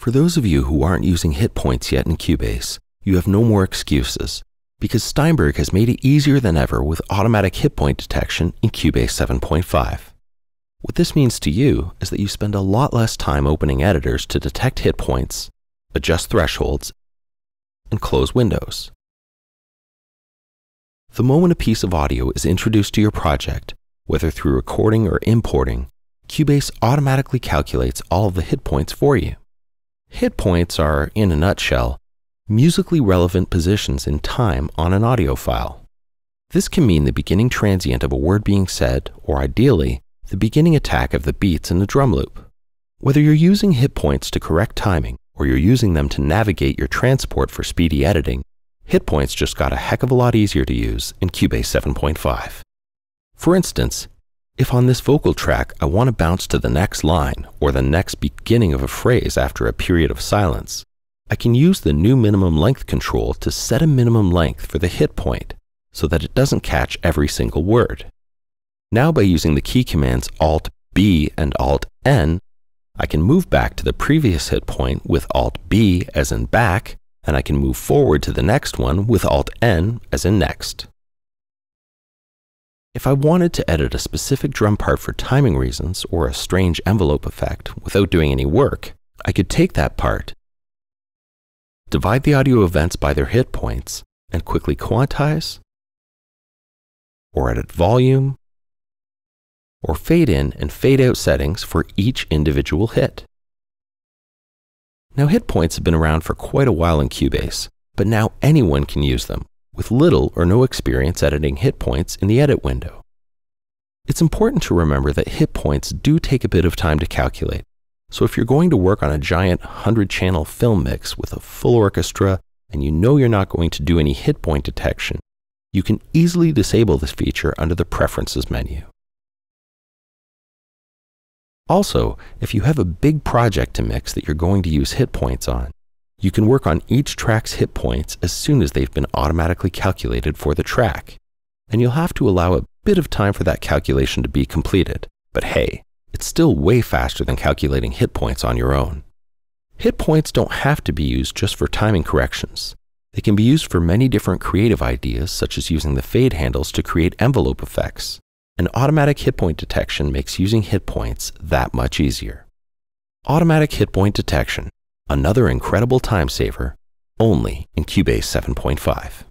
For those of you who aren't using hitpoints yet in Cubase, you have no more excuses, because Steinberg has made it easier than ever with automatic hitpoint detection in Cubase 7.5. What this means to you is that you spend a lot less time opening editors to detect hitpoints, adjust thresholds, and close windows. The moment a piece of audio is introduced to your project, whether through recording or importing, Cubase automatically calculates all of the hitpoints for you. Hitpoints are, in a nutshell, musically relevant positions in time on an audio file. This can mean the beginning transient of a word being said, or ideally, the beginning attack of the beats in the drum loop. Whether you're using hitpoints to correct timing, or you're using them to navigate your transport for speedy editing, hitpoints just got a heck of a lot easier to use in Cubase 7.5. For instance, if on this vocal track I want to bounce to the next line or the next beginning of a phrase after a period of silence, I can use the new minimum length control to set a minimum length for the hitpoint so that it doesn't catch every single word. Now by using the key commands Alt-B and Alt-N, I can move back to the previous hitpoint with Alt-B as in back, and I can move forward to the next one with Alt-N as in next. If I wanted to edit a specific drum part for timing reasons or a strange envelope effect without doing any work, I could take that part, divide the audio events by their hitpoints, and quickly quantize, or edit volume, or fade in and fade out settings for each individual hit. Now hitpoints have been around for quite a while in Cubase, but now anyone can use them, with little or no experience editing hitpoints in the edit window. It's important to remember that hitpoints do take a bit of time to calculate, so if you're going to work on a giant 100-channel film mix with a full orchestra and you know you're not going to do any hitpoint detection, you can easily disable this feature under the Preferences menu. Also, if you have a big project to mix that you're going to use hitpoints on, you can work on each track's hitpoints as soon as they've been automatically calculated for the track. And you'll have to allow a bit of time for that calculation to be completed. But hey, it's still way faster than calculating hitpoints on your own. Hitpoints don't have to be used just for timing corrections. They can be used for many different creative ideas, such as using the fade handles to create envelope effects. And automatic hitpoint detection makes using hitpoints that much easier. Automatic hitpoint detection, another incredible time saver, only in Cubase 7.5.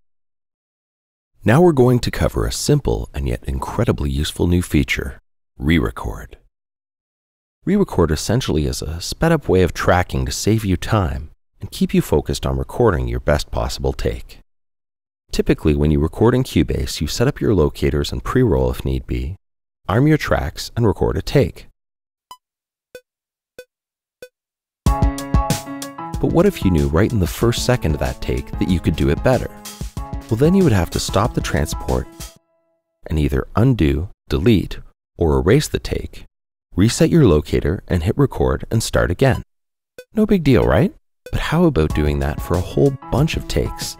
Now we're going to cover a simple and yet incredibly useful new feature, re-record. Re-record essentially is a sped-up way of tracking to save you time and keep you focused on recording your best possible take. Typically, when you record in Cubase, you set up your locators and pre-roll if need be, arm your tracks, and record a take. But what if you knew right in the first second of that take that you could do it better? Well, then you would have to stop the transport and either undo, delete, or erase the take, reset your locator and hit record and start again. No big deal, right? But how about doing that for a whole bunch of takes?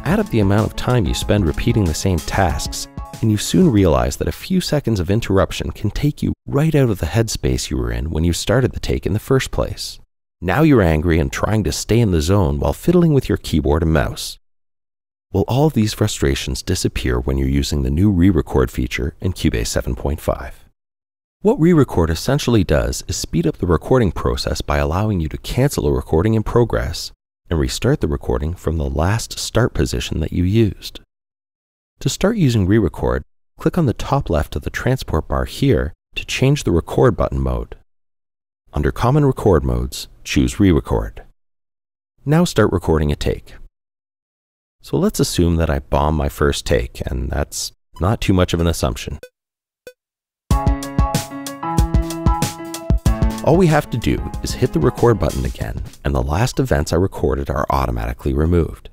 Add up the amount of time you spend repeating the same tasks, and you soon realize that a few seconds of interruption can take you right out of the headspace you were in when you started the take in the first place. Now you're angry and trying to stay in the zone while fiddling with your keyboard and mouse. Well, all of these frustrations disappear when you're using the new re-record feature in Cubase 7.5. What re-record essentially does is speed up the recording process by allowing you to cancel a recording in progress and restart the recording from the last start position that you used. To start using re-record, click on the top left of the transport bar here to change the record button mode. Under Common Record Modes, choose Re-record. Now start recording a take. So let's assume that I bomb my first take, and that's not too much of an assumption. All we have to do is hit the record button again, and the last events I recorded are automatically removed.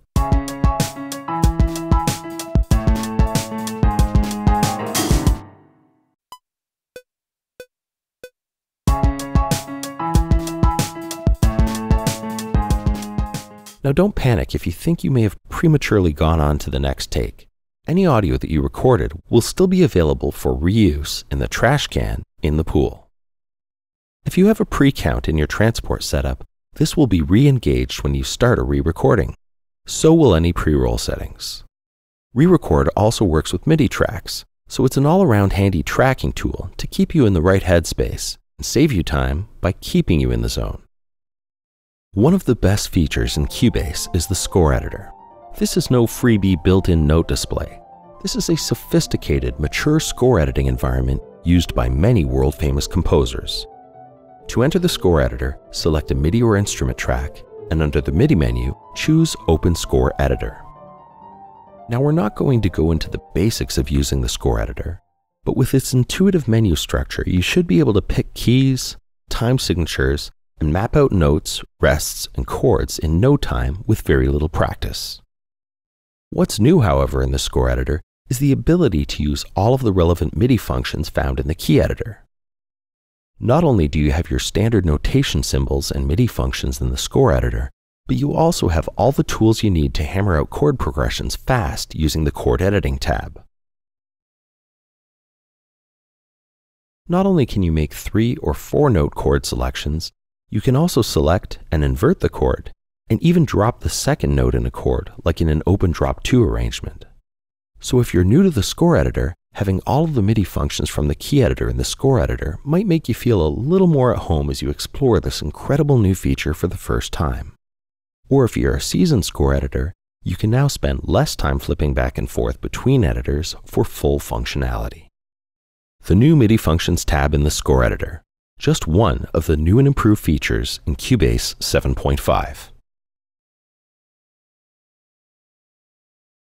Now don't panic if you think you may have prematurely gone on to the next take. Any audio that you recorded will still be available for reuse in the trash can in the pool. If you have a pre-count in your transport setup, This will be re-engaged when you start a re-recording. So will any pre-roll settings. Re-record also works with MIDI tracks, so it's an all-around handy tracking tool to keep you in the right headspace and save you time by keeping you in the zone. One of the best features in Cubase is the score editor. This is no freebie built-in note display. This is a sophisticated, mature score editing environment used by many world-famous composers. To enter the score editor, select a MIDI or instrument track, and under the MIDI menu, choose Open Score Editor. Now we're not going to go into the basics of using the score editor, but with its intuitive menu structure, you should be able to pick keys, time signatures, and map out notes, rests, and chords in no time with very little practice. What's new, however, in the score editor is the ability to use all of the relevant MIDI functions found in the key editor. Not only do you have your standard notation symbols and MIDI functions in the score editor, but you also have all the tools you need to hammer out chord progressions fast using the chord editing tab. Not only can you make 3 or 4 note chord selections, you can also select and invert the chord, and even drop the second note in a chord, like in an open drop 2 arrangement. So if you're new to the score editor, having all of the MIDI functions from the key editor in the score editor might make you feel a little more at home as you explore this incredible new feature for the first time. Or if you're a seasoned score editor, you can now spend less time flipping back and forth between editors for full functionality. The new MIDI Functions tab in the score editor, just one of the new and improved features in Cubase 7.5.